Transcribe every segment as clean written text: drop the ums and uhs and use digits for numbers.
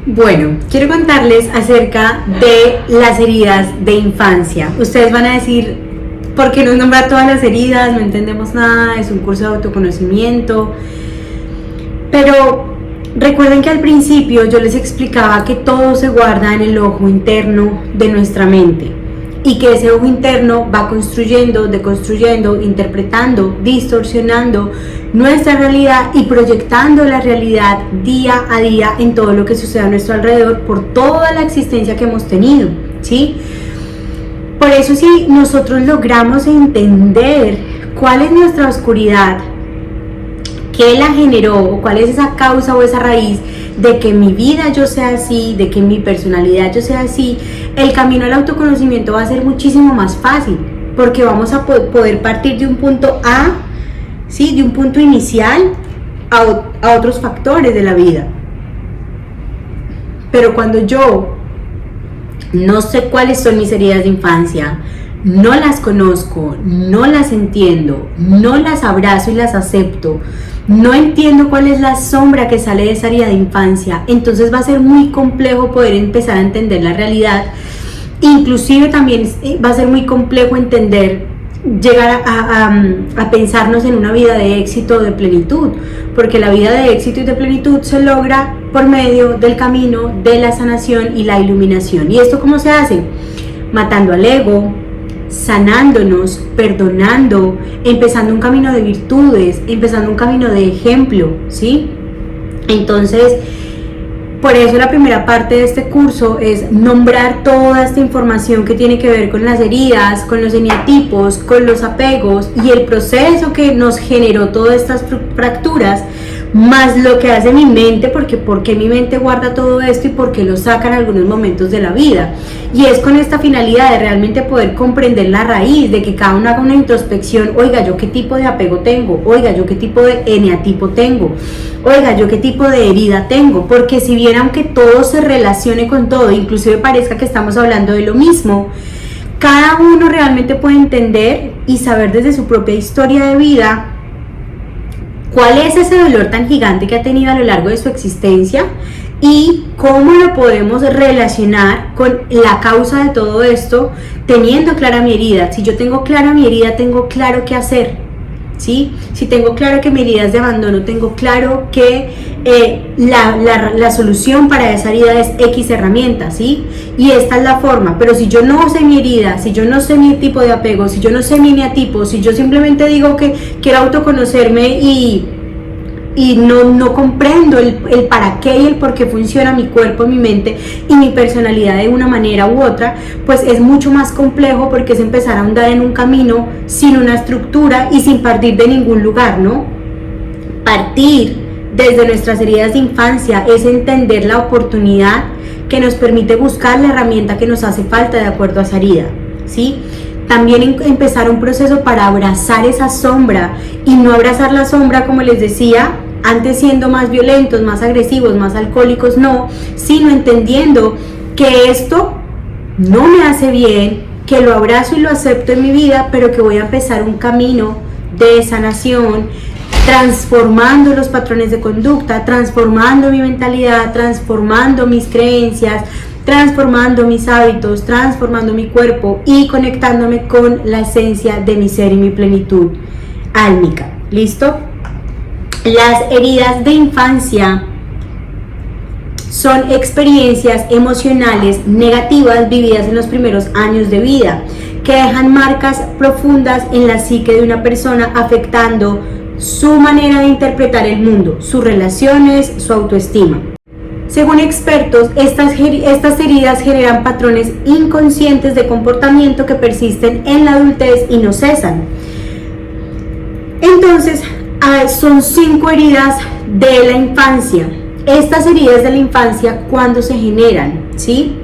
Bueno, quiero contarles acerca de las heridas de infancia. Ustedes van a decir, ¿por qué nos nombra todas las heridas? No entendemos nada, es un curso de autoconocimiento. Pero recuerden que al principio yo les explicaba que todo se guarda en el ojo interno de nuestra mente y que ese ojo interno va construyendo, deconstruyendo, interpretando, distorsionando nuestra realidad y proyectando la realidad día a día en todo lo que sucede a nuestro alrededor por toda la existencia que hemos tenido, ¿sí? Por eso, si nosotros logramos entender cuál es nuestra oscuridad, qué la generó o cuál es esa causa o esa raíz de que mi vida yo sea así, de que mi personalidad yo sea así, el camino al autoconocimiento va a ser muchísimo más fácil, porque vamos a poder partir de un punto A, ¿sí? De un punto inicial a otros factores de la vida. Pero cuando yo no sé cuáles son mis heridas de infancia, no las conozco, no las entiendo, no las abrazo y las acepto, no entiendo cuál es la sombra que sale de esa herida de infancia, entonces va a ser muy complejo poder empezar a entender la realidad. Inclusive también va a ser muy complejo llegar a pensarnos en una vida de éxito o de plenitud, porque la vida de éxito y de plenitud se logra por medio del camino de la sanación y la iluminación. ¿Y esto cómo se hace? Matando al ego, sanándonos, perdonando, empezando un camino de virtudes, empezando un camino de ejemplo, ¿sí? Entonces, por eso la primera parte de este curso es nombrar toda esta información que tiene que ver con las heridas, con los eneatipos, con los apegos y el proceso que nos generó todas estas fracturas, más lo que hace mi mente, porque por qué mi mente guarda todo esto y por qué lo saca en algunos momentos de la vida. Y es con esta finalidad de realmente poder comprender la raíz, de que cada uno haga una introspección. Oiga, yo qué tipo de apego tengo, oiga, yo qué tipo de eneatipo tengo, oiga, yo qué tipo de herida tengo, porque si bien aunque todo se relacione con todo, inclusive parezca que estamos hablando de lo mismo, cada uno realmente puede entender y saber desde su propia historia de vida cuál es ese dolor tan gigante que ha tenido a lo largo de su existencia y cómo lo podemos relacionar con la causa de todo esto, teniendo clara mi herida. Si yo tengo clara mi herida, tengo claro qué hacer, ¿sí? Si tengo claro que mi herida es de abandono, tengo claro que la solución para esa herida es X herramienta, ¿sí? Y esta es la forma. Pero si yo no sé mi herida, si yo no sé mi tipo de apego, si yo no sé mi eneatipo, si yo simplemente digo que quiero autoconocerme y no comprendo el para qué y el por qué funciona mi cuerpo, mi mente y mi personalidad de una manera u otra, pues es mucho más complejo, porque es empezar a andar en un camino sin una estructura y sin partir de ningún lugar, ¿no? Partir desde nuestras heridas de infancia es entender la oportunidad que nos permite buscar la herramienta que nos hace falta de acuerdo a esa herida, ¿sí? También empezar un proceso para abrazar esa sombra y no abrazar la sombra, como les decía, antes siendo más violentos, más agresivos, más alcohólicos, no, sino entendiendo que esto no me hace bien, que lo abrazo y lo acepto en mi vida, pero que voy a empezar un camino de sanación, transformando los patrones de conducta, transformando mi mentalidad, transformando mis creencias, transformando mis hábitos, transformando mi cuerpo y conectándome con la esencia de mi ser y mi plenitud álmica. ¿Listo? Las heridas de infancia son experiencias emocionales negativas vividas en los primeros años de vida, que dejan marcas profundas en la psique de una persona, afectando su manera de interpretar el mundo, sus relaciones, su autoestima. Según expertos, estas heridas generan patrones inconscientes de comportamiento que persisten en la adultez y no cesan. Entonces, son 5 heridas de la infancia. Estas heridas de la infancia, ¿cuándo se generan? ¿Sí?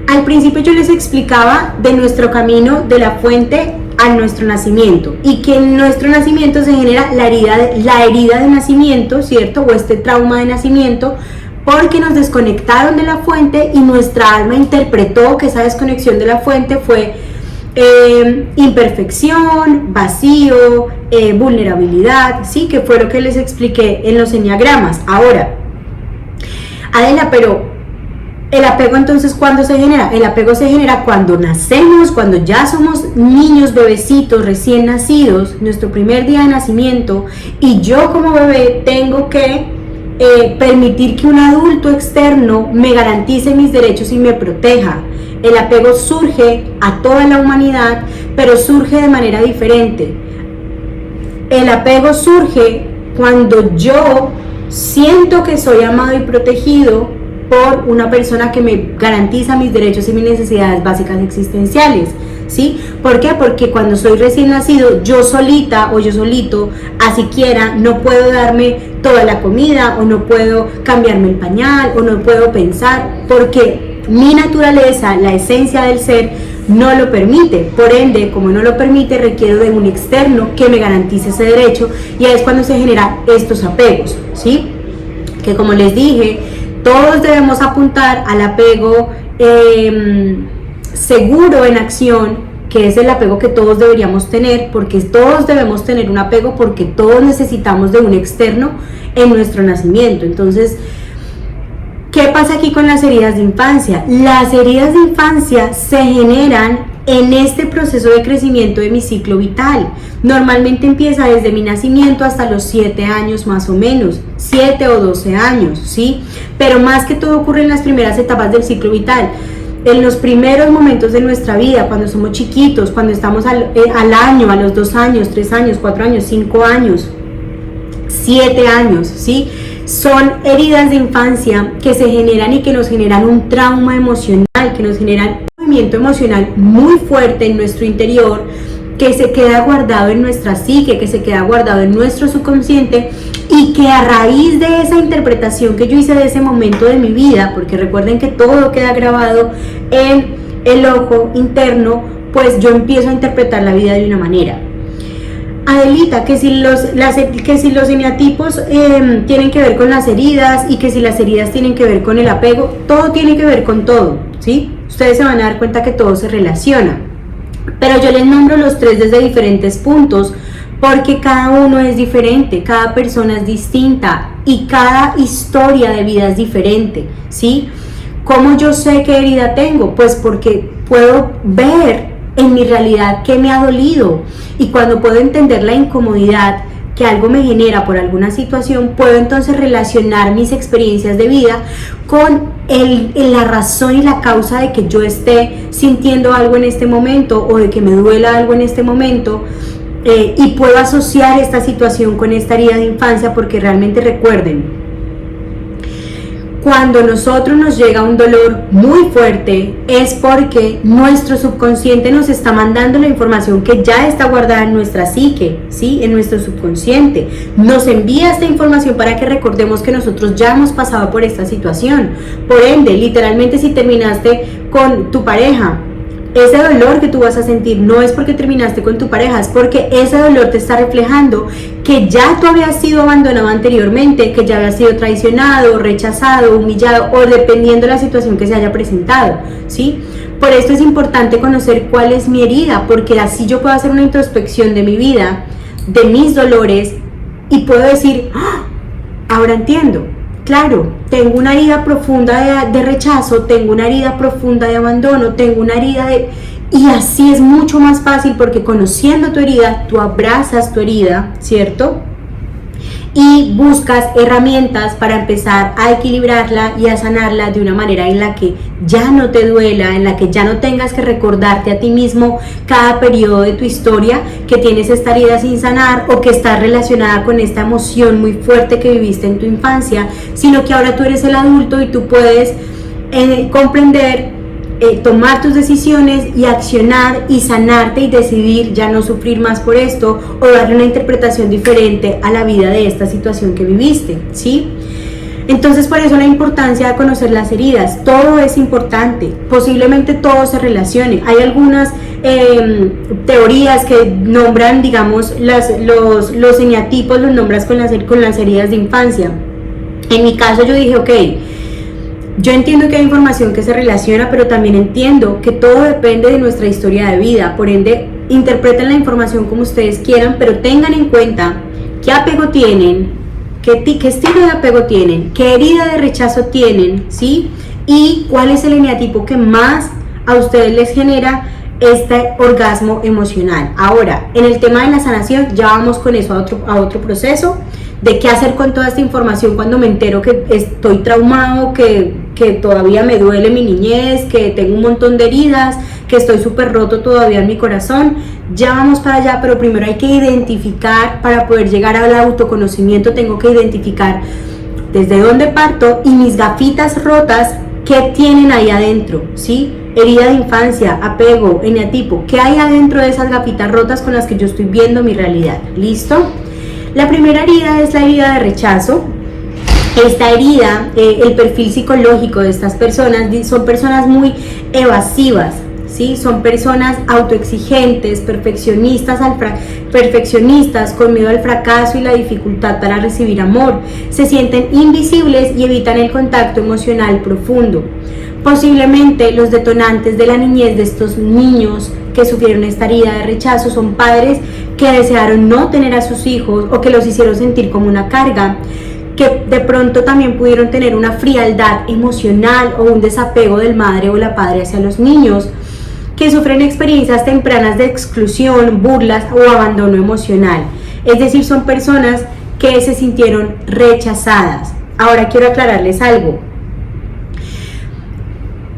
Al principio yo les explicaba de nuestro camino de la fuente a nuestro nacimiento, y que en nuestro nacimiento se genera la herida de nacimiento, ¿cierto? O este trauma de nacimiento, porque nos desconectaron de la fuente y nuestra alma interpretó que esa desconexión de la fuente fue imperfección, vacío, vulnerabilidad, ¿sí? Que fue lo que les expliqué en los enneagramas. Ahora, Adela, pero El apego entonces, ¿cuándo se genera? El apego se genera cuando nacemos, cuando ya somos niños, bebecitos, recién nacidos, nuestro primer día de nacimiento, y yo como bebé tengo que permitir que un adulto externo me garantice mis derechos y me proteja. El apego surge a toda la humanidad, pero surge de manera diferente. El apego surge cuando yo siento que soy amado y protegido por una persona que me garantiza mis derechos y mis necesidades básicas existenciales, ¿sí? ¿Por qué? Porque cuando soy recién nacido, yo solita o yo solito, a siquiera no puedo darme toda la comida, o no puedo cambiarme el pañal, o no puedo pensar, porque mi naturaleza, la esencia del ser, no lo permite. Por ende, como no lo permite, requiero de un externo que me garantice ese derecho, y ahí es cuando se generan estos apegos, ¿sí? Que como les dije, todos debemos apuntar al apego seguro en acción, que es el apego que todos deberíamos tener, porque todos debemos tener un apego, porque todos necesitamos de un externo en nuestro nacimiento. Entonces, ¿qué pasa aquí con las heridas de infancia? Las heridas de infancia se generan en este proceso de crecimiento de mi ciclo vital. Normalmente empieza desde mi nacimiento hasta los 7 años más o menos, 7 o 12 años, ¿sí? Pero más que todo ocurre en las primeras etapas del ciclo vital, en los primeros momentos de nuestra vida, cuando somos chiquitos, cuando estamos al año, a los 2 años, 3 años, 4 años, 5 años, 7 años, ¿sí? Son heridas de infancia que se generan y que nos generan un trauma emocional, que nos generan un movimiento emocional muy fuerte en nuestro interior, que se queda guardado en nuestra psique, que se queda guardado en nuestro subconsciente, y que a raíz de esa interpretación que yo hice de ese momento de mi vida, porque recuerden que todo queda grabado en el ojo interno, pues yo empiezo a interpretar la vida de una manera. Adelita, que si los eneatipos tienen que ver con las heridas, y que si las heridas tienen que ver con el apego, todo tiene que ver con todo, ¿sí? Ustedes se van a dar cuenta que todo se relaciona. Pero yo les nombro los 3 desde diferentes puntos, porque cada uno es diferente, cada persona es distinta y cada historia de vida es diferente, ¿sí? ¿Cómo yo sé qué herida tengo? Pues porque puedo ver en mi realidad qué me ha dolido, y cuando puedo entender la incomodidad que algo me genera por alguna situación, puedo entonces relacionar mis experiencias de vida con la razón y la causa de que yo esté sintiendo algo en este momento, o de que me duela algo en este momento, y puedo asociar esta situación con esta herida de infancia, porque realmente recuerden, cuando a nosotros nos llega un dolor muy fuerte, es porque nuestro subconsciente nos está mandando la información que ya está guardada en nuestra psique, ¿sí? En nuestro subconsciente. Nos envía esta información para que recordemos que nosotros ya hemos pasado por esta situación. Por ende, literalmente, si terminaste con tu pareja, ese dolor que tú vas a sentir no es porque terminaste con tu pareja, es porque ese dolor te está reflejando que ya tú habías sido abandonado anteriormente, que ya habías sido traicionado, rechazado, humillado, o dependiendo de la situación que se haya presentado, ¿sí? Por esto es importante conocer cuál es mi herida, porque así yo puedo hacer una introspección de mi vida, de mis dolores, y puedo decir, ¡ah! Ahora entiendo. Claro, tengo una herida profunda de rechazo, tengo una herida profunda de abandono, tengo una herida de... Y así es mucho más fácil, porque conociendo tu herida, tú abrazas tu herida, ¿cierto? Y buscas herramientas para empezar a equilibrarla y a sanarla de una manera en la que ya no te duela, en la que ya no tengas que recordarte a ti mismo cada periodo de tu historia que tienes esta herida sin sanar, o que está relacionada con esta emoción muy fuerte que viviste en tu infancia, sino que ahora tú eres el adulto y tú puedes comprender, tomar tus decisiones y accionar y sanarte, y decidir ya no sufrir más por esto, o darle una interpretación diferente a la vida de esta situación que viviste, ¿sí? Entonces, por eso la importancia de conocer las heridas. Todo es importante, posiblemente todo se relacione. Hay algunas teorías que nombran, digamos, los eneatipos los nombras con las heridas de infancia. En mi caso yo dije, ok, yo entiendo que hay información que se relaciona, pero también entiendo que todo depende de nuestra historia de vida. Por ende, interpreten la información como ustedes quieran, pero tengan en cuenta qué apego tienen, qué estilo de apego tienen, qué herida de rechazo tienen, ¿sí? y cuál es el eneatipo que más a ustedes les genera este orgasmo emocional. Ahora, en el tema de la sanación, ya vamos con eso a otro proceso, de qué hacer con toda esta información cuando me entero que estoy traumado, que todavía me duele mi niñez, que tengo un montón de heridas, que estoy súper roto todavía en mi corazón. Ya vamos para allá, pero primero hay que identificar, para poder llegar al autoconocimiento, tengo que identificar desde dónde parto y mis gafitas rotas, qué tienen ahí adentro, ¿sí? Herida de infancia, apego, eneatipo, ¿qué hay adentro de esas gafitas rotas con las que yo estoy viendo mi realidad? ¿Listo? La primera herida es la herida de rechazo. Esta herida, el perfil psicológico de estas personas, son personas muy evasivas, ¿sí? Son personas autoexigentes, perfeccionistas con miedo al fracaso y la dificultad para recibir amor. Se sienten invisibles y evitan el contacto emocional profundo. Posiblemente los detonantes de la niñez de estos niños que sufrieron esta herida de rechazo son padres que desearon no tener a sus hijos o que los hicieron sentir como una carga, que de pronto también pudieron tener una frialdad emocional o un desapego del madre o la padre hacia los niños, que sufren experiencias tempranas de exclusión, burlas o abandono emocional. Es decir, son personas que se sintieron rechazadas. Ahora quiero aclararles algo.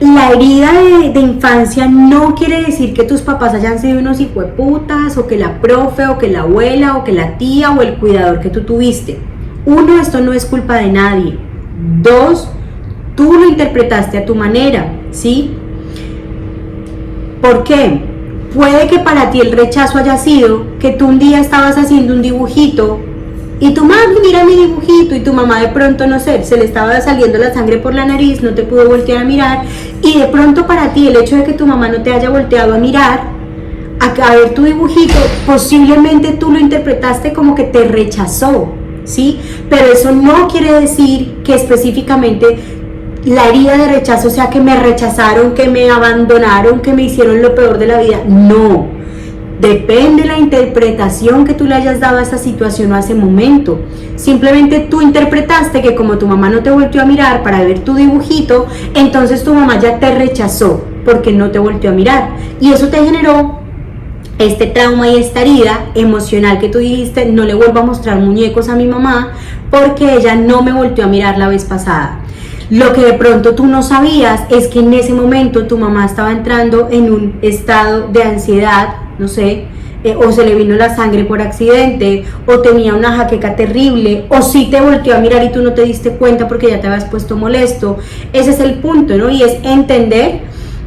La herida de infancia no quiere decir que tus papás hayan sido unos hijueputas, o que la profe, o que la abuela, o que la tía, o el cuidador que tú tuviste. Uno, esto no es culpa de nadie. Dos, tú lo interpretaste a tu manera, ¿sí? ¿Por qué? Puede que para ti el rechazo haya sido que tú un día estabas haciendo un dibujito y tu mami, mira mi dibujito, y tu mamá de pronto, no sé, se le estaba saliendo la sangre por la nariz, no te pudo voltear a mirar, y de pronto para ti el hecho de que tu mamá no te haya volteado a mirar, a ver tu dibujito, posiblemente tú lo interpretaste como que te rechazó, ¿sí? Pero eso no quiere decir que específicamente la herida de rechazo sea que me rechazaron, que me abandonaron, que me hicieron lo peor de la vida. No. Depende de la interpretación que tú le hayas dado a esa situación o a ese momento. Simplemente tú interpretaste que como tu mamá no te volteó a mirar para ver tu dibujito, entonces tu mamá ya te rechazó porque no te volteó a mirar. Y eso te generó este trauma y esta herida emocional que tú dijiste: no le vuelvo a mostrar muñecos a mi mamá porque ella no me volteó a mirar la vez pasada. Lo que de pronto tú no sabías es que en ese momento tu mamá estaba entrando en un estado de ansiedad, no sé, o se le vino la sangre por accidente, o tenía una jaqueca terrible, o sí te volteó a mirar y tú no te diste cuenta porque ya te habías puesto molesto. Ese es el punto, ¿no? Y es entender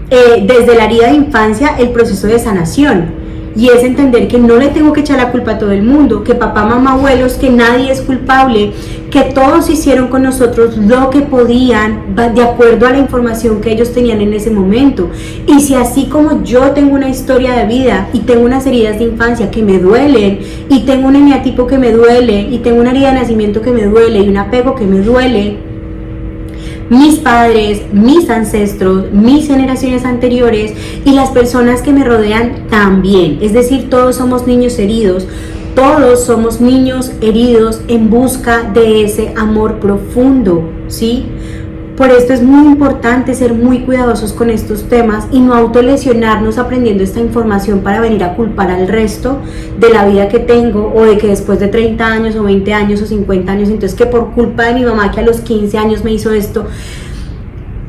desde la herida de infancia el proceso de sanación. Y es entender que no le tengo que echar la culpa a todo el mundo, que papá, mamá, abuelos, que nadie es culpable, que todos hicieron con nosotros lo que podían de acuerdo a la información que ellos tenían en ese momento. Y si así como yo tengo una historia de vida y tengo unas heridas de infancia que me duelen, y tengo un eneatipo que me duele, y tengo una herida de nacimiento que me duele, y un apego que me duele, mis padres, mis ancestros, mis generaciones anteriores y las personas que me rodean también. Es decir, todos somos niños heridos, todos somos niños heridos en busca de ese amor profundo, ¿sí? Por esto es muy importante ser muy cuidadosos con estos temas y no autolesionarnos aprendiendo esta información para venir a culpar al resto de la vida que tengo, o de que después de 30 años o 20 años o 50 años, entonces que por culpa de mi mamá que a los 15 años me hizo esto,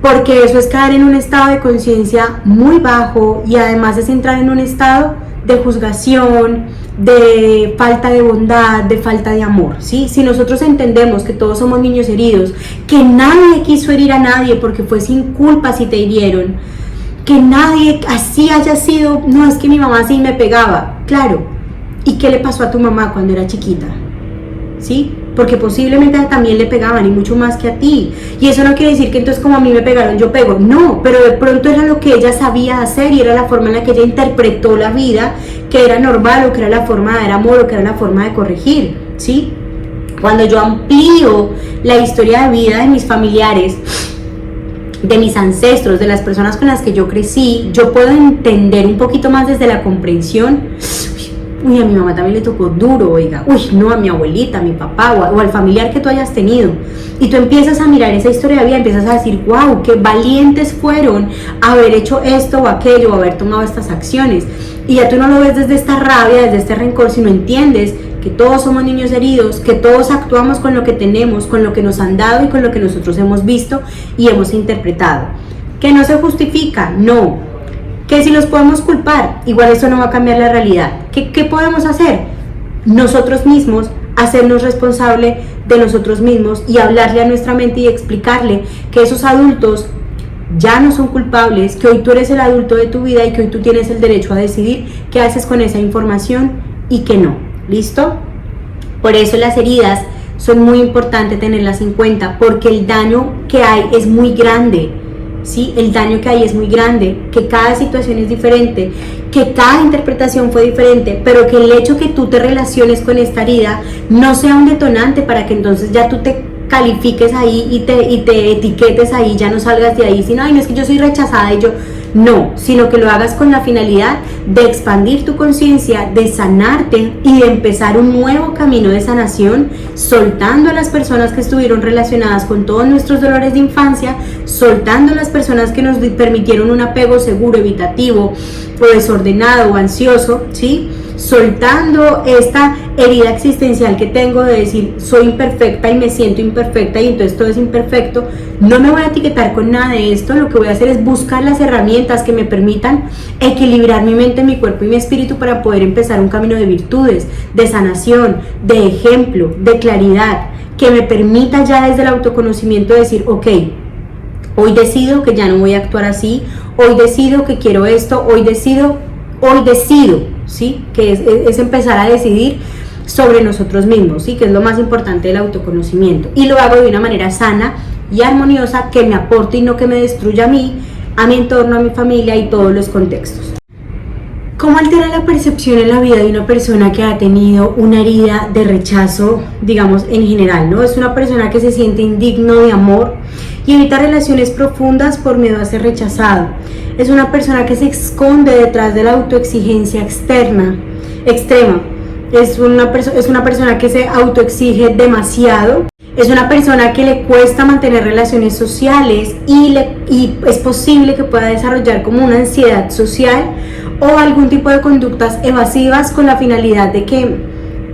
porque eso es caer en un estado de conciencia muy bajo y además es entrar en un estado de juzgación, de falta de bondad, de falta de amor, ¿sí? Si nosotros entendemos que todos somos niños heridos, que nadie quiso herir a nadie porque fue sin culpa si te hirieron, que nadie así haya sido, no es que mi mamá sí me pegaba, claro, ¿y qué le pasó a tu mamá cuando era chiquita? ¿Sí? Porque posiblemente también le pegaban y mucho más que a ti, y eso no quiere decir que entonces como a mí me pegaron yo pego, no, pero de pronto era lo que ella sabía hacer y era la forma en la que ella interpretó la vida, que era normal, o que era la forma de dar amor, o que era la forma de corregir, ¿sí? Cuando yo amplío la historia de vida de mis familiares, de mis ancestros, de las personas con las que yo crecí, yo puedo entender un poquito más desde la comprensión. Uy, a mi mamá también le tocó duro, oiga, uy, no, a mi abuelita, a mi papá, o al familiar que tú hayas tenido. y tú empiezas a mirar esa historia de vida, empiezas a decir, wow, qué valientes fueron haber hecho esto o aquello, o haber tomado estas acciones. Y ya tú no lo ves desde esta rabia, desde este rencor, sino entiendes que todos somos niños heridos, que todos actuamos con lo que tenemos, con lo que nos han dado y con lo que nosotros hemos visto y hemos interpretado. ¿Que no se justifica? No. ¿Que si los podemos culpar? Igual eso no va a cambiar la realidad. ¿Qué podemos hacer? Nosotros mismos, hacernos responsable de nosotros mismos y hablarle a nuestra mente y explicarle que esos adultos ya no son culpables, que hoy tú eres el adulto de tu vida y que hoy tú tienes el derecho a decidir qué haces con esa información y qué no. ¿Listo? Por eso las heridas son muy importantes tenerlas en cuenta, porque el daño que hay es muy grande, ¿sí? El daño que hay es muy grande, que cada situación es diferente, que cada interpretación fue diferente, pero que el hecho que tú te relaciones con esta herida no sea un detonante para que entonces ya tú te califiques ahí y te etiquetes ahí, ya no salgas de ahí, sino, ay, no, es que yo soy rechazada y yo... No, sino que lo hagas con la finalidad de expandir tu conciencia, de sanarte y de empezar un nuevo camino de sanación, soltando a las personas que estuvieron relacionadas con todos nuestros dolores de infancia, soltando a las personas que nos permitieron un apego seguro, evitativo o desordenado o ansioso, ¿sí? Soltando esta herida existencial que tengo de decir soy imperfecta y me siento imperfecta y entonces todo es imperfecto. No me voy a etiquetar con nada de esto, lo que voy a hacer es buscar las herramientas que me permitan equilibrar mi mente, mi cuerpo y mi espíritu para poder empezar un camino de virtudes, de sanación, de ejemplo, de claridad, que me permita ya desde el autoconocimiento decir, ok, hoy decido que ya no voy a actuar así, hoy decido que quiero esto, hoy decido, ¿sí? Que es empezar a decidir sobre nosotros mismos, ¿sí? Que es lo más importante del autoconocimiento, y lo hago de una manera sana y armoniosa que me aporte y no que me destruya a mí, a mi entorno, a mi familia y todos los contextos. ¿Cómo altera la percepción en la vida de una persona que ha tenido una herida de rechazo, digamos en general, ¿no? Es una persona que se siente indigno de amor y evita relaciones profundas por miedo a ser rechazado. Es una persona que se esconde detrás de la autoexigencia extrema. Es una persona que se autoexige demasiado. Es una persona que le cuesta mantener relaciones sociales y es posible que pueda desarrollar como una ansiedad social o algún tipo de conductas evasivas con la finalidad de que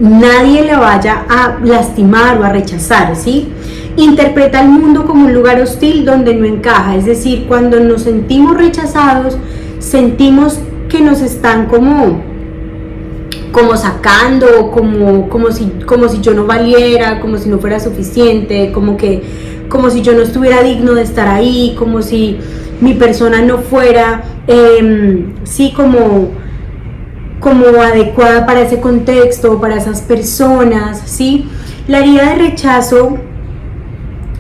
nadie le vaya a lastimar o a rechazar, ¿sí? Interpreta el mundo como un lugar hostil donde no encaja, es decir, cuando nos sentimos rechazados, sentimos que nos están como sacando, como si yo no valiera, como si no fuera suficiente, como si yo no estuviera digno de estar ahí, como si mi persona no fuera, sí, como adecuada para ese contexto, para esas personas, ¿sí? La herida de rechazo,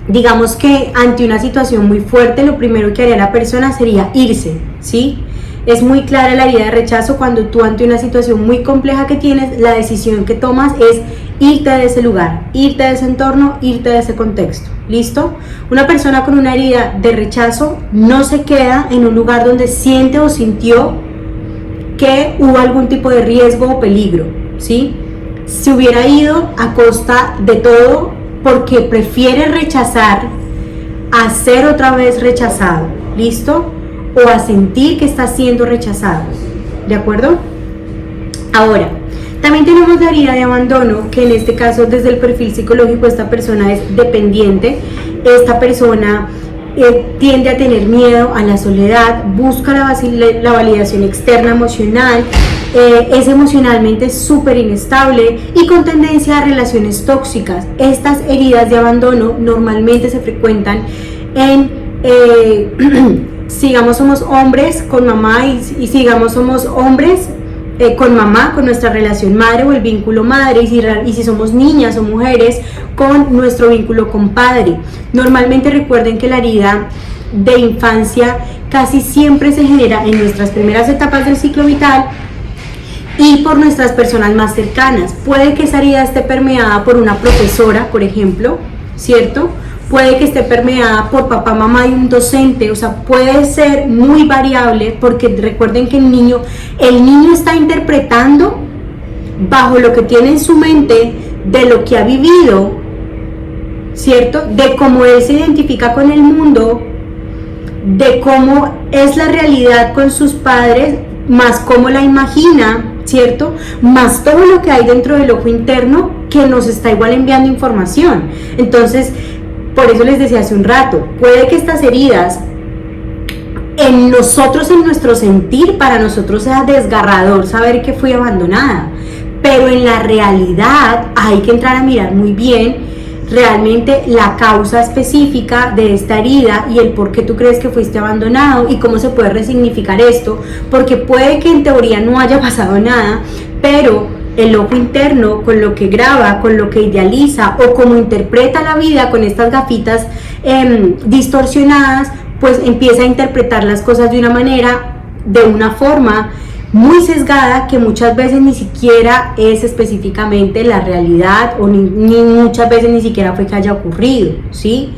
digamos que ante una situación muy fuerte, lo primero que haría la persona sería irse, ¿sí? Es muy clara la herida de rechazo cuando tú ante una situación muy compleja que tienes, la decisión que tomas es irte de ese lugar, irte de ese entorno, irte de ese contexto. ¿Listo? Una persona con una herida de rechazo no se queda en un lugar donde siente o sintió que hubo algún tipo de riesgo o peligro, ¿sí? Se hubiera ido a costa de todo porque prefiere rechazar a ser otra vez rechazado. ¿Listo? O a sentir que está siendo rechazado, ¿de acuerdo? Ahora, también tenemos la herida de abandono, que en este caso desde el perfil psicológico esta persona es dependiente, esta persona tiende a tener miedo a la soledad, busca la validación externa emocional, es emocionalmente súper inestable y con tendencia a relaciones tóxicas. Estas heridas de abandono normalmente se frecuentan en... sigamos somos hombres con mamá y sigamos somos hombres con mamá, con nuestra relación madre o el vínculo madre, y si somos niñas o mujeres con nuestro vínculo con padre. Normalmente recuerden que la herida de infancia casi siempre se genera en nuestras primeras etapas del ciclo vital y por nuestras personas más cercanas. Puede que esa herida esté permeada por una profesora, por ejemplo, ¿cierto? Puede que esté permeada por papá, mamá y un docente, o sea, puede ser muy variable porque recuerden que el niño está ¿cierto? De cómo él se identifica con el mundo, de cómo es la realidad con sus padres, más cómo la imagina, ¿cierto? Más todo lo que hay dentro del ojo interno que nos está igual enviando información. Entonces, por eso les decía hace un rato, puede que estas heridas en nosotros, en nuestro sentir, para nosotros sea desgarrador saber que fui abandonada, pero en la realidad hay que entrar a mirar muy bien realmente la causa específica de esta herida y el por qué tú crees que fuiste abandonado y cómo se puede resignificar esto, porque puede que en teoría no haya pasado nada, pero el ojo interno, con lo que graba, con lo que idealiza o como interpreta la vida con estas gafitas distorsionadas, pues empieza a interpretar las cosas de una manera, de una forma muy sesgada, que muchas veces ni siquiera es específicamente la realidad, o ni muchas veces ni siquiera fue que haya ocurrido, ¿sí?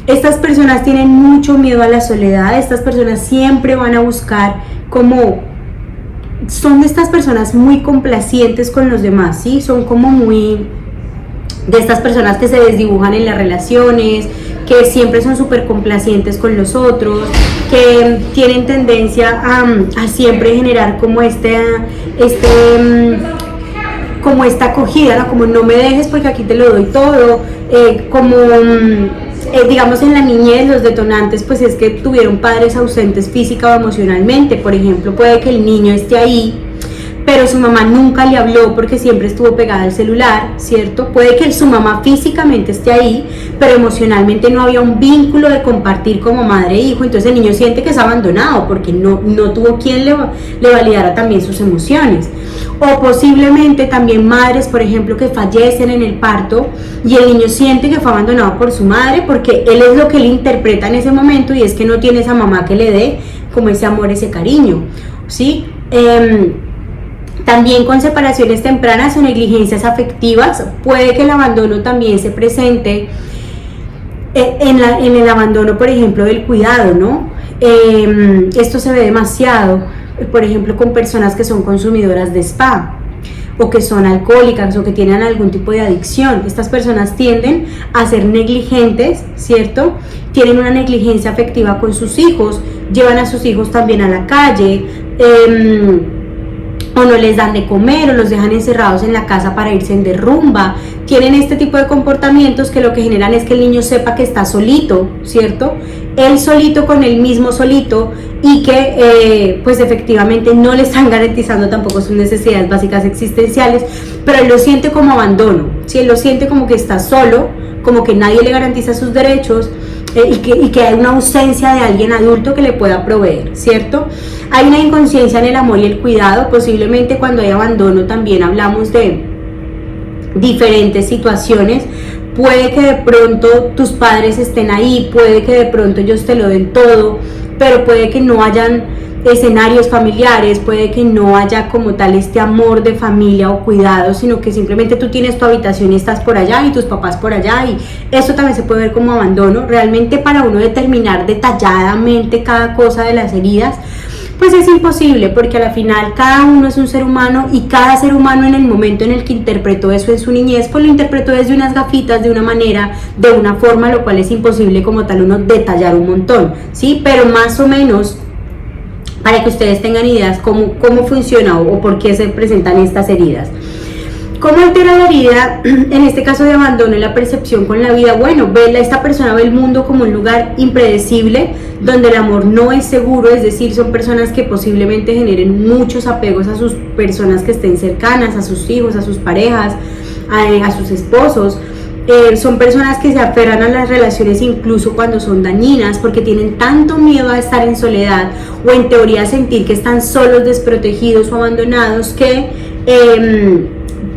Estas personas tienen mucho miedo a la soledad, estas personas siempre van a buscar como... Son de estas personas muy complacientes con los demás, ¿sí? Son como muy... de estas personas que se desdibujan en las relaciones, que siempre son súper complacientes con los otros, que tienen tendencia a siempre generar como como esta acogida, ¿no? Como no me dejes porque aquí te lo doy todo, digamos en la niñez los detonantes pues es que tuvieron padres ausentes física o emocionalmente. Por ejemplo, puede que el niño esté ahí, pero su mamá nunca le habló porque siempre estuvo pegada al celular, ¿cierto? Puede que su mamá físicamente esté ahí, pero emocionalmente no había un vínculo de compartir como madre e hijo, entonces el niño siente que es abandonado porque no tuvo quien le validara también sus emociones. O posiblemente también madres, por ejemplo, que fallecen en el parto y el niño siente que fue abandonado por su madre porque él es lo que él interpreta en ese momento y es que no tiene esa mamá que le dé como ese amor, ese cariño, ¿sí? También con separaciones tempranas o negligencias afectivas, puede que el abandono también se presente en el abandono, por ejemplo, del cuidado, ¿no? Esto se ve demasiado, por ejemplo, con personas que son consumidoras de spa o que son alcohólicas o que tienen algún tipo de adicción. Estas personas tienden a ser negligentes, ¿cierto? Tienen una negligencia afectiva con sus hijos, llevan a sus hijos también a la calle, o no les dan de comer o los dejan encerrados en la casa para irse en derrumba. Tienen este tipo de comportamientos que lo que generan es que el niño sepa que está solito, ¿cierto? Él solito con él mismo solito, y que pues efectivamente no le están garantizando tampoco sus necesidades básicas existenciales, pero él lo siente como abandono, ¿sí? Él lo siente como que está solo, como que nadie le garantiza sus derechos, y que hay una ausencia de alguien adulto que le pueda proveer, ¿cierto? Hay una inconsciencia en el amor y el cuidado. Posiblemente cuando hay abandono también hablamos de diferentes situaciones. Puede que de pronto tus padres estén ahí, puede que de pronto ellos te lo den todo, pero puede que no hayan escenarios familiares, puede que no haya como tal este amor de familia o cuidado, sino que simplemente tú tienes tu habitación y estás por allá y tus papás por allá, y eso también se puede ver como abandono. Realmente para uno determinar detalladamente cada cosa de las heridas, pues es imposible, porque a la final cada uno es un ser humano, y cada ser humano en el momento en el que interpretó eso en su niñez, pues lo interpretó desde unas gafitas, de una manera, de una forma, lo cual es imposible como tal uno detallar un montón, ¿sí? Pero más o menos, para que ustedes tengan ideas cómo funciona o por qué se presentan estas heridas. ¿Cómo altera la herida, en este caso de abandono, la percepción con la vida? Bueno, esta persona ve el mundo como un lugar impredecible, donde el amor no es seguro, es decir, son personas que posiblemente generen muchos apegos a sus personas que estén cercanas, a sus hijos, a sus parejas, a sus esposos. Son personas que se aferran a las relaciones incluso cuando son dañinas, porque tienen tanto miedo a estar en soledad o en teoría sentir que están solos, desprotegidos o abandonados, que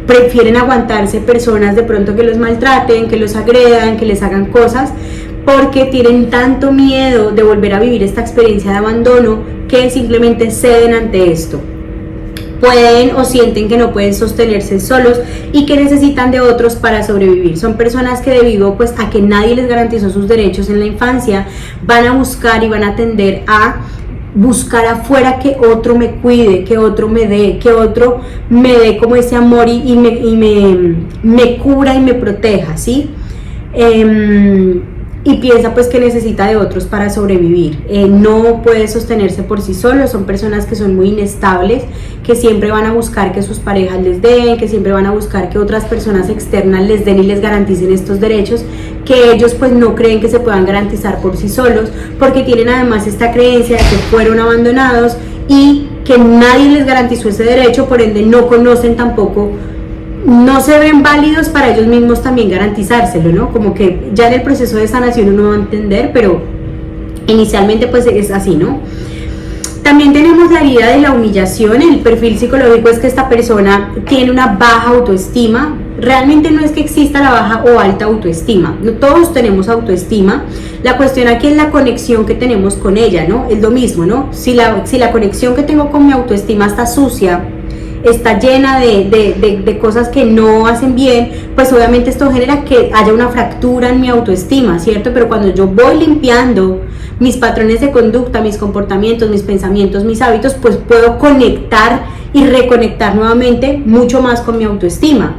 prefieren aguantarse personas de pronto que los maltraten, que los agredan, que les hagan cosas, porque tienen tanto miedo de volver a vivir esta experiencia de abandono que simplemente ceden ante esto. Pueden o sienten que no pueden sostenerse solos y que necesitan de otros para sobrevivir. Son personas que, debido pues a que nadie les garantizó sus derechos en la infancia, van a buscar y van a tender a buscar afuera que otro me cuide, que otro me dé, que otro me dé como ese amor y me cubra y me proteja, ¿sí? y piensa pues que necesita de otros para sobrevivir. No puede sostenerse por sí solo, son personas que son muy inestables, que siempre van a buscar que sus parejas les den, que siempre van a buscar que otras personas externas les den y les garanticen estos derechos que ellos pues no creen que se puedan garantizar por sí solos, porque tienen además esta creencia de que fueron abandonados y que nadie les garantizó ese derecho, por ende no conocen tampoco, no se ven válidos para ellos mismos también garantizárselo, ¿no? Como que ya en el proceso de sanación uno va a entender, pero inicialmente pues es así, ¿no? También tenemos la herida de la humillación. El perfil psicológico es que esta persona tiene una baja autoestima. Realmente no es que exista la baja o alta autoestima, no, todos tenemos autoestima. La cuestión aquí es la conexión que tenemos con ella, ¿no? Es lo mismo, ¿no? Si la conexión que tengo con mi autoestima está sucia, está llena de cosas que no hacen bien, pues obviamente esto genera que haya una fractura en mi autoestima, ¿cierto? Pero cuando yo voy limpiando mis patrones de conducta, mis comportamientos, mis pensamientos, mis hábitos, pues puedo conectar y reconectar nuevamente mucho más con mi autoestima.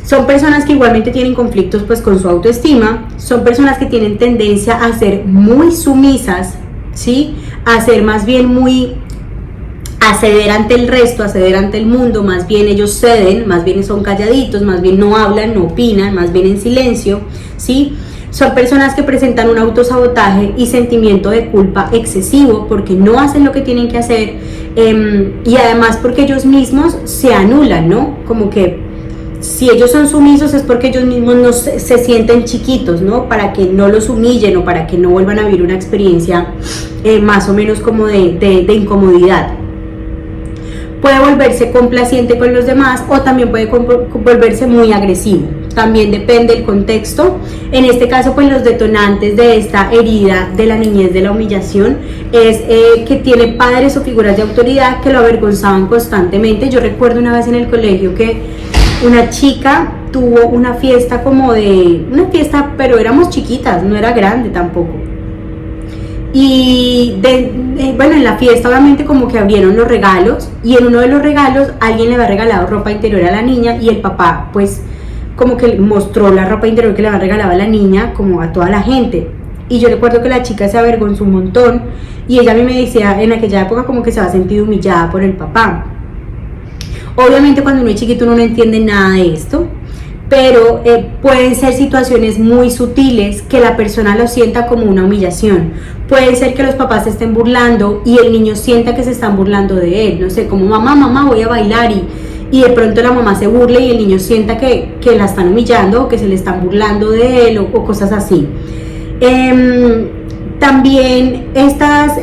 Son personas que igualmente tienen conflictos pues con su autoestima, son personas que tienen tendencia a ser muy sumisas, ¿sí? A ser más bien a ceder ante el resto, a ceder ante el mundo, más bien ellos ceden, más bien son calladitos, más bien no hablan, no opinan, más bien en silencio, ¿sí? Son personas que presentan un autosabotaje y sentimiento de culpa excesivo porque no hacen lo que tienen que hacer, y además porque ellos mismos se anulan, ¿no? Como que si ellos son sumisos es porque ellos mismos no se sienten chiquitos, ¿no? Para que no los humillen o para que no vuelvan a vivir una experiencia más o menos como de incomodidad. Puede volverse complaciente con los demás o también puede volverse muy agresivo. También depende del contexto. En este caso, pues los detonantes de esta herida de la niñez de la humillación es que tiene padres o figuras de autoridad que lo avergonzaban constantemente. Yo recuerdo una vez en el colegio que una chica tuvo una fiesta pero éramos chiquitas, no era grande tampoco. Y bueno, en la fiesta obviamente como que abrieron los regalos y en uno de los regalos alguien le había regalado ropa interior a la niña y el papá pues como que mostró la ropa interior que le había regalado a la niña como a toda la gente. Y yo recuerdo que la chica se avergonzó un montón y ella a mí me decía en aquella época como que se había sentido humillada por el papá. Obviamente cuando uno es chiquito uno no entiende nada de esto, pero pueden ser situaciones muy sutiles que la persona lo sienta como una humillación. Puede ser que los papás se estén burlando y el niño sienta que se están burlando de él, no sé, como mamá voy a bailar y de pronto la mamá se burle y el niño sienta que la están humillando o que se le están burlando de él o cosas así. También estas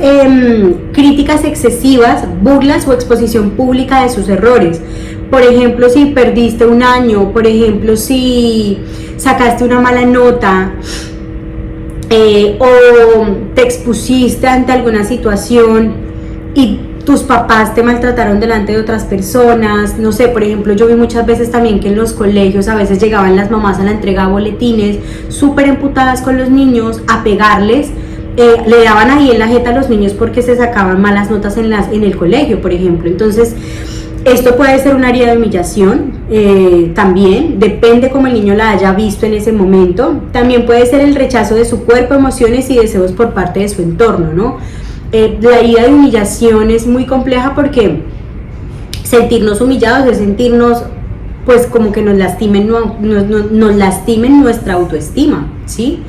críticas excesivas, burlas o exposición pública de sus errores. Por ejemplo, si perdiste un año, por ejemplo, si sacaste una mala nota o te expusiste ante alguna situación y tus papás te maltrataron delante de otras personas, no sé, por ejemplo, yo vi muchas veces también que en los colegios a veces llegaban las mamás a la entrega de boletines súper emputadas con los niños a pegarles. Le daban ahí en la jeta a los niños porque se sacaban malas notas en el colegio, por ejemplo. Entonces, esto puede ser una herida de humillación, también, depende cómo el niño la haya visto en ese momento. También puede ser el rechazo de su cuerpo, emociones y deseos por parte de su entorno, ¿no? La herida de humillación es muy compleja porque sentirnos humillados es sentirnos, pues, como que nos lastimen nuestra autoestima, ¿sí?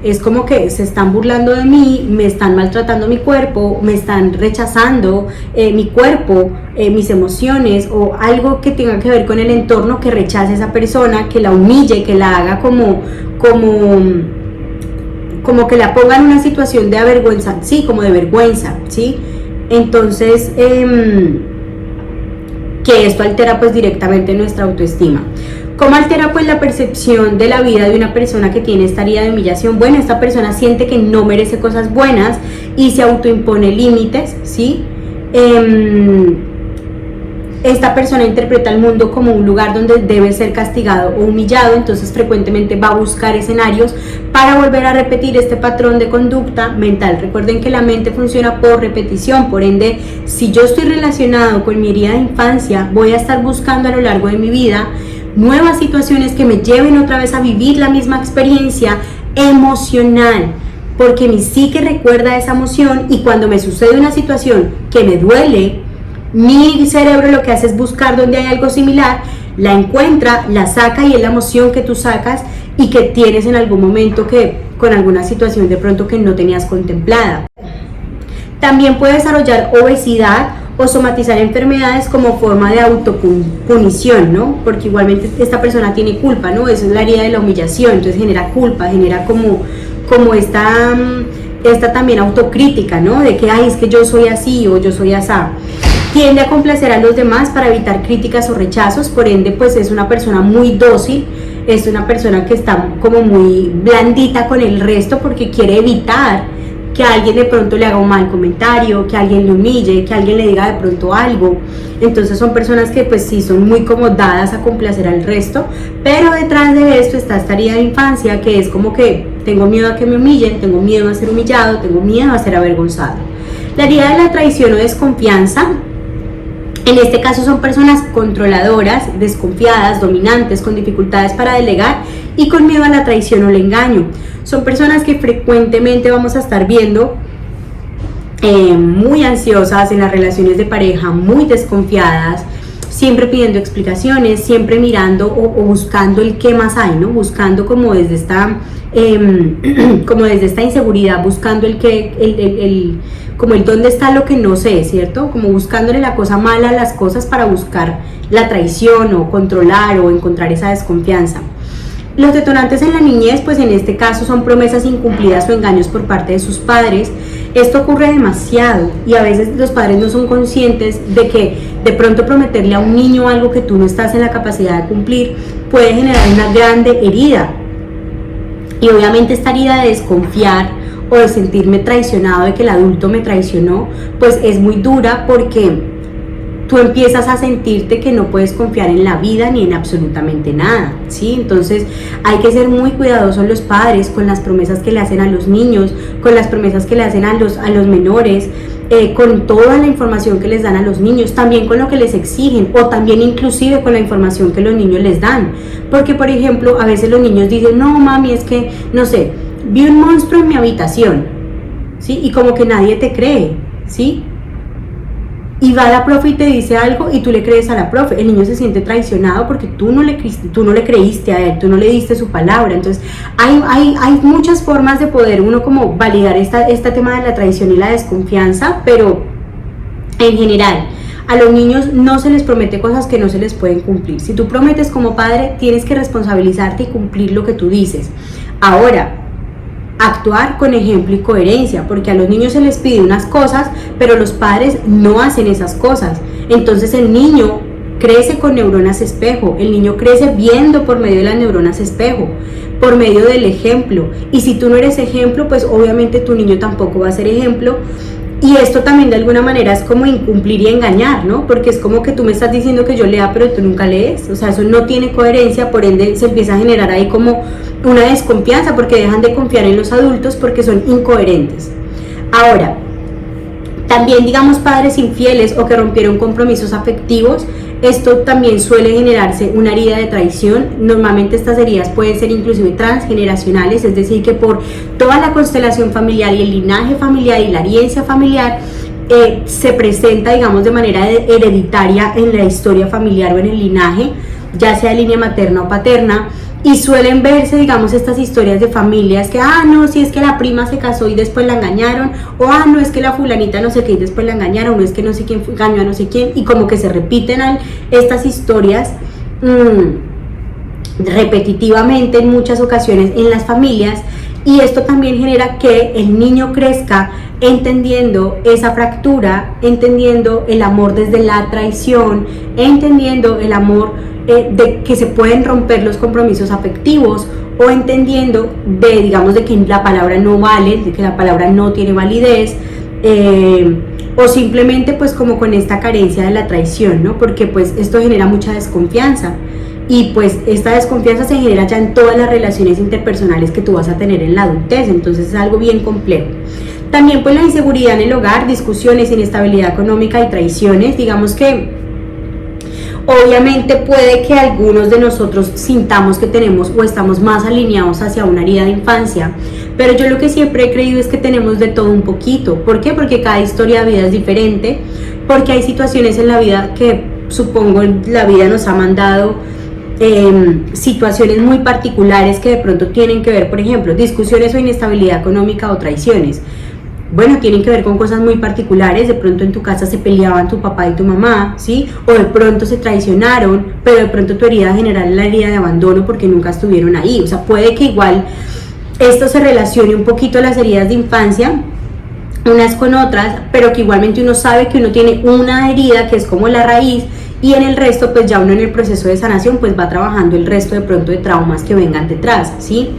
Es como que se están burlando de mí, me están maltratando mi cuerpo, me están rechazando mi cuerpo, mis emociones o algo que tenga que ver con el entorno que rechace a esa persona, que la humille, que la haga como que la ponga en una situación de vergüenza, sí, como de vergüenza, ¿sí? Entonces, que esto altera pues directamente nuestra autoestima. ¿Cómo altera pues la percepción de la vida de una persona que tiene esta herida de humillación? Bueno, esta persona siente que no merece cosas buenas y se autoimpone límites, ¿sí? Esta persona interpreta el mundo como un lugar donde debe ser castigado o humillado, entonces frecuentemente va a buscar escenarios para volver a repetir este patrón de conducta mental. Recuerden que la mente funciona por repetición, por ende, si yo estoy relacionado con mi herida de infancia, voy a estar buscando a lo largo de mi vida nuevas situaciones que me lleven otra vez a vivir la misma experiencia emocional, porque mi psique recuerda esa emoción y cuando me sucede una situación que me duele, mi cerebro lo que hace es buscar donde hay algo similar, la encuentra, la saca y es la emoción que tú sacas y que tienes en algún momento que con alguna situación de pronto que no tenías contemplada. También puede desarrollar obesidad o somatizar enfermedades como forma de autopunición, ¿no? Porque igualmente esta persona tiene culpa, ¿no? Eso es la herida de la humillación, entonces genera culpa, genera como esta también autocrítica, ¿no? De que, ay, es que yo soy así o yo soy asá. Tiende a complacer a los demás para evitar críticas o rechazos, por ende, pues es una persona muy dócil, es una persona que está como muy blandita con el resto porque quiere evitar que alguien de pronto le haga un mal comentario, que alguien le humille, que alguien le diga de pronto algo. Entonces son personas que pues sí son muy como dadas a complacer al resto, pero detrás de esto está esta herida de infancia que es como que tengo miedo a que me humillen, tengo miedo a ser humillado, tengo miedo a ser avergonzado. La herida de la traición o desconfianza, en este caso son personas controladoras, desconfiadas, dominantes, con dificultades para delegar y con miedo a la traición o el engaño. Son personas que frecuentemente vamos a estar viendo muy ansiosas en las relaciones de pareja, muy desconfiadas, siempre pidiendo explicaciones, siempre mirando o buscando el qué más hay, ¿no? Buscando como desde esta inseguridad, buscando como el dónde está lo que no sé, ¿cierto? Como buscándole la cosa mala a las cosas para buscar la traición o controlar o encontrar esa desconfianza. Los detonantes en la niñez, pues en este caso son promesas incumplidas o engaños por parte de sus padres. Esto ocurre demasiado y a veces los padres no son conscientes de que de pronto prometerle a un niño algo que tú no estás en la capacidad de cumplir puede generar una grande herida. Y obviamente esta herida de desconfiar o de sentirme traicionado, de que el adulto me traicionó, pues es muy dura porque tú empiezas a sentirte que no puedes confiar en la vida ni en absolutamente nada, ¿sí? Entonces hay que ser muy cuidadosos los padres con las promesas que le hacen a los niños, con las promesas que le hacen a los menores, con toda la información que les dan a los niños, también con lo que les exigen o también inclusive con la información que los niños les dan. Porque, por ejemplo, a veces los niños dicen, no mami, es que, no sé, vi un monstruo en mi habitación, ¿sí? Y como que nadie te cree, ¿sí? Y va la profe y te dice algo y tú le crees a la profe. El niño se siente traicionado porque tú no le creíste a él, tú no le diste su palabra. Entonces hay muchas formas de poder uno como validar este tema de la traición y la desconfianza, pero en general a los niños no se les promete cosas que no se les pueden cumplir. Si tú prometes como padre, tienes que responsabilizarte y cumplir lo que tú dices. Ahora, actuar con ejemplo y coherencia, porque a los niños se les pide unas cosas, pero los padres no hacen esas cosas. Entonces el niño crece con neuronas espejo, el niño crece viendo por medio de las neuronas espejo, por medio del ejemplo. Y si tú no eres ejemplo, pues obviamente tu niño tampoco va a ser ejemplo. Y esto también de alguna manera es como incumplir y engañar, ¿no? Porque es como que tú me estás diciendo que yo lea, pero tú nunca lees. O sea, eso no tiene coherencia, por ende se empieza a generar ahí como una desconfianza porque dejan de confiar en los adultos porque son incoherentes. Ahora, también digamos padres infieles o que rompieron compromisos afectivos, esto también suele generarse una herida de traición. Normalmente estas heridas pueden ser inclusive transgeneracionales, es decir, que por toda la constelación familiar y el linaje familiar y la herencia familiar se presenta, digamos, de manera hereditaria en la historia familiar o en el linaje, ya sea de línea materna o paterna. Y suelen verse, digamos, estas historias de familias que, no, si es que la prima se casó y después la engañaron, o no, es que la fulanita no sé qué y después la engañaron, o es que no sé quién engañó a no sé quién, y como que se repiten estas historias repetitivamente en muchas ocasiones en las familias, y esto también genera que el niño crezca entendiendo esa fractura, entendiendo el amor desde la traición, entendiendo el amor de que se pueden romper los compromisos afectivos, o entendiendo digamos de que la palabra no vale, de que la palabra no tiene validez, o simplemente pues como con esta carencia de la traición, ¿no? Porque pues esto genera mucha desconfianza y pues esta desconfianza se genera ya en todas las relaciones interpersonales que tú vas a tener en la adultez, entonces es algo bien complejo. También pues la inseguridad en el hogar, discusiones, inestabilidad económica y traiciones, digamos que Obviamente puede que algunos de nosotros sintamos que tenemos o estamos más alineados hacia una herida de infancia, pero yo lo que siempre he creído es que tenemos de todo un poquito. ¿Por qué? Porque cada historia de vida es diferente, porque hay situaciones en la vida que supongo la vida nos ha mandado situaciones muy particulares que de pronto tienen que ver, por ejemplo, discusiones o inestabilidad económica o traiciones. Bueno, tienen que ver con cosas muy particulares. De pronto en tu casa se peleaban tu papá y tu mamá, ¿sí? O de pronto se traicionaron, pero de pronto tu herida general es la herida de abandono porque nunca estuvieron ahí. O sea, puede que igual esto se relacione un poquito a las heridas de infancia, unas con otras, pero que igualmente uno sabe que uno tiene una herida que es como la raíz, y en el resto pues ya uno en el proceso de sanación pues va trabajando el resto de pronto de traumas que vengan detrás, ¿sí?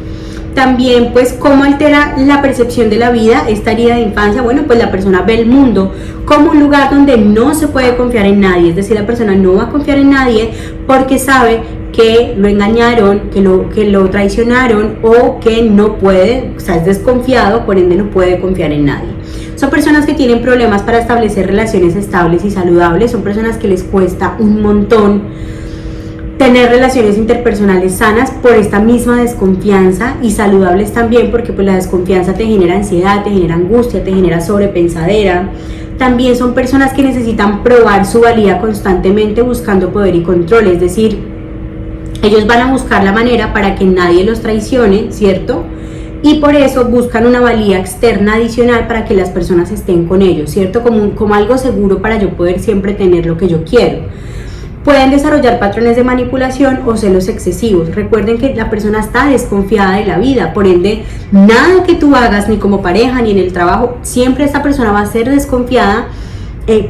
También pues cómo altera la percepción de la vida esta herida de infancia. Bueno, pues la persona ve el mundo como un lugar donde no se puede confiar en nadie, es decir, la persona no va a confiar en nadie porque sabe que lo engañaron, que lo traicionaron, o que no puede, o sea, es desconfiado, por ende no puede confiar en nadie. Son personas que tienen problemas para establecer relaciones estables y saludables, son personas que les cuesta un montón tener relaciones interpersonales sanas por esta misma desconfianza, y saludables también porque pues la desconfianza te genera ansiedad, te genera angustia, te genera sobrepensadera. También son personas que necesitan probar su valía constantemente buscando poder y control, es decir, ellos van a buscar la manera para que nadie los traicione, ¿cierto? Y por eso buscan una valía externa adicional para que las personas estén con ellos, ¿cierto? Como algo seguro para yo poder siempre tener lo que yo quiero. Pueden desarrollar patrones de manipulación o celos excesivos. Recuerden que la persona está desconfiada de la vida, por ende, nada que tú hagas, ni como pareja, ni en el trabajo, siempre esta persona va a ser desconfiada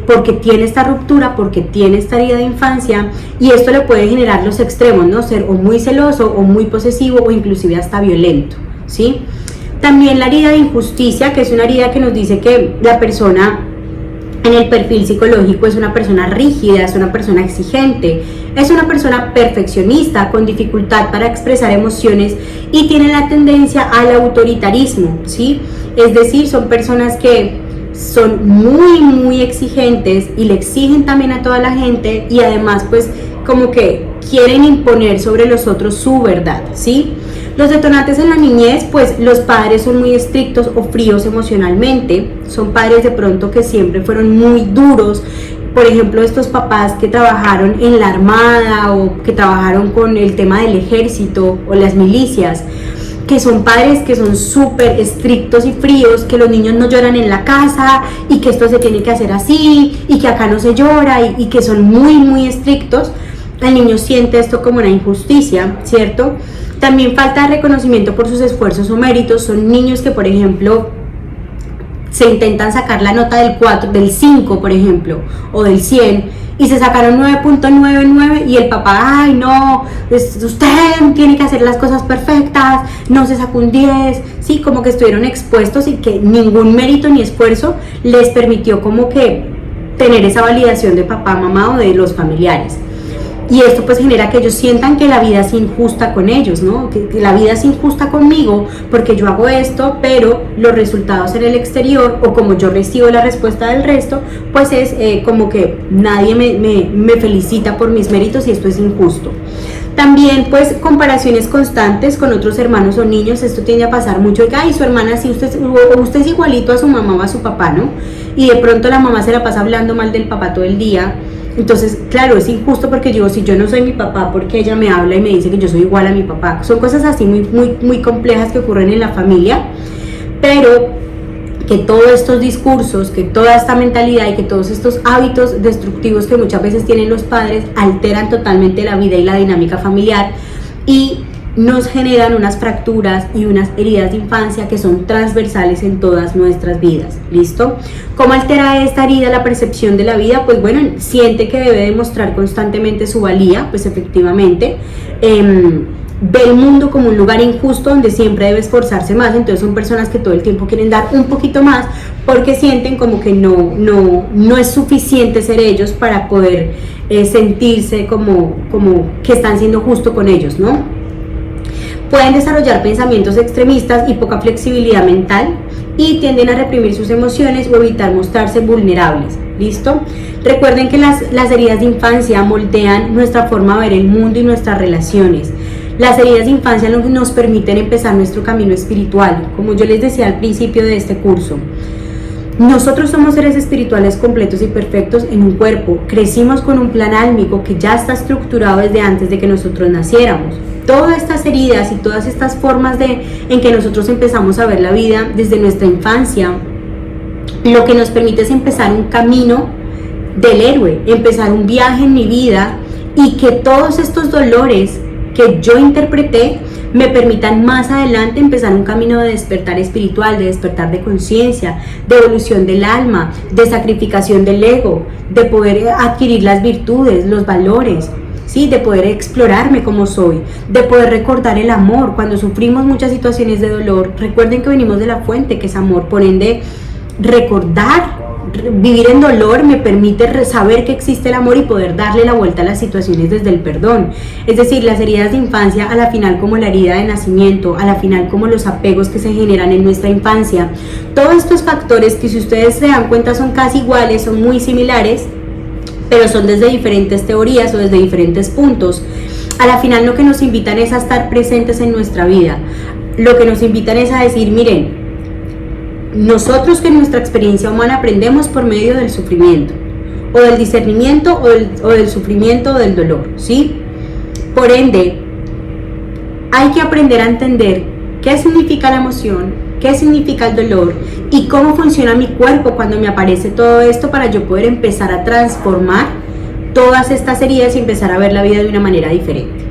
porque tiene esta ruptura, porque tiene esta herida de infancia, y esto le puede generar los extremos, ¿no? Ser o muy celoso, o muy posesivo, o inclusive hasta violento, ¿sí? También la herida de injusticia, que es una herida que nos dice que la persona en el perfil psicológico es una persona rígida, es una persona exigente, es una persona perfeccionista con dificultad para expresar emociones y tiene la tendencia al autoritarismo, ¿sí? Es decir, son personas que son muy exigentes y le exigen también a toda la gente, y además pues como que quieren imponer sobre los otros su verdad, ¿sí? Los detonantes en la niñez, pues los padres son muy estrictos o fríos emocionalmente, son padres de pronto que siempre fueron muy duros. Por ejemplo, estos papás que trabajaron en la armada o que trabajaron con el tema del ejército o las milicias, que son padres que son súper estrictos y fríos, que los niños no lloran en la casa y que esto se tiene que hacer así y que acá no se llora, y que son muy estrictos. El niño siente esto como una injusticia, ¿cierto? También falta de reconocimiento por sus esfuerzos o méritos. Son niños que, por ejemplo, se intentan sacar la nota del 4, del 5, por ejemplo, o del 100, y se sacaron 9.99 y el papá, ay no, usted tiene que hacer las cosas perfectas, no se sacó un 10, sí, como que estuvieron expuestos y que ningún mérito ni esfuerzo les permitió como que tener esa validación de papá, mamá o de los familiares. Y esto pues genera que ellos sientan que la vida es injusta con ellos, ¿no? Que la vida es injusta conmigo porque yo hago esto, pero los resultados en el exterior, o como yo recibo la respuesta del resto, pues es como que nadie me felicita por mis méritos y esto es injusto. También pues comparaciones constantes con otros hermanos o niños. Esto tiende a pasar mucho, que ay, su hermana, si usted es igualito a su mamá o a su papá, ¿no? Y de pronto la mamá se la pasa hablando mal del papá todo el día. Entonces, claro, es injusto porque digo, si yo no soy mi papá, porque ella me habla y me dice que yo soy igual a mi papá. Son cosas así muy complejas que ocurren en la familia, pero que todos estos discursos, que toda esta mentalidad y que todos estos hábitos destructivos que muchas veces tienen los padres alteran totalmente la vida y la dinámica familiar, y nos generan unas fracturas y unas heridas de infancia que son transversales en todas nuestras vidas. ¿Listo? ¿Cómo altera esta herida la percepción de la vida? Pues bueno, siente que debe demostrar constantemente su valía, pues efectivamente, ve el mundo como un lugar injusto donde siempre debe esforzarse más. Entonces son personas que todo el tiempo quieren dar un poquito más porque sienten como que no es suficiente ser ellos para poder sentirse como que están siendo justo con ellos, ¿no? Pueden desarrollar pensamientos extremistas y poca flexibilidad mental, y tienden a reprimir sus emociones o evitar mostrarse vulnerables. ¿Listo? Recuerden que las heridas de infancia moldean nuestra forma de ver el mundo y nuestras relaciones. Las heridas de infancia nos permiten empezar nuestro camino espiritual, como yo les decía al principio de este curso. Nosotros somos seres espirituales completos y perfectos en un cuerpo. Crecimos con un plan álmico que ya está estructurado desde antes de que nosotros naciéramos. Todas estas heridas y todas estas formas en que nosotros empezamos a ver la vida desde nuestra infancia, lo que nos permite es empezar un camino del héroe, empezar un viaje en mi vida, y que todos estos dolores que yo interpreté me permitan más adelante empezar un camino de despertar espiritual, de despertar de conciencia, de evolución del alma, de sacrificación del ego, de poder adquirir las virtudes, los valores, ¿sí? De poder explorarme como soy, de poder recordar el amor. Cuando sufrimos muchas situaciones de dolor, recuerden que venimos de la fuente, que es amor. Por ende, recordar, vivir en dolor me permite saber que existe el amor y poder darle la vuelta a las situaciones desde el perdón. Es decir, las heridas de infancia, a la final como la herida de nacimiento, a la final como los apegos que se generan en nuestra infancia, todos estos factores que, si ustedes se dan cuenta, son casi iguales, son muy similares, pero son desde diferentes teorías o desde diferentes puntos. A la final lo que nos invitan es a estar presentes en nuestra vida. Lo que nos invitan es a decir, miren, nosotros que en nuestra experiencia humana aprendemos por medio del sufrimiento, o del discernimiento, o del sufrimiento, o del dolor, ¿sí? Por ende, hay que aprender a entender qué significa la emoción, qué significa el dolor y cómo funciona mi cuerpo cuando me aparece todo esto, para yo poder empezar a transformar todas estas heridas y empezar a ver la vida de una manera diferente.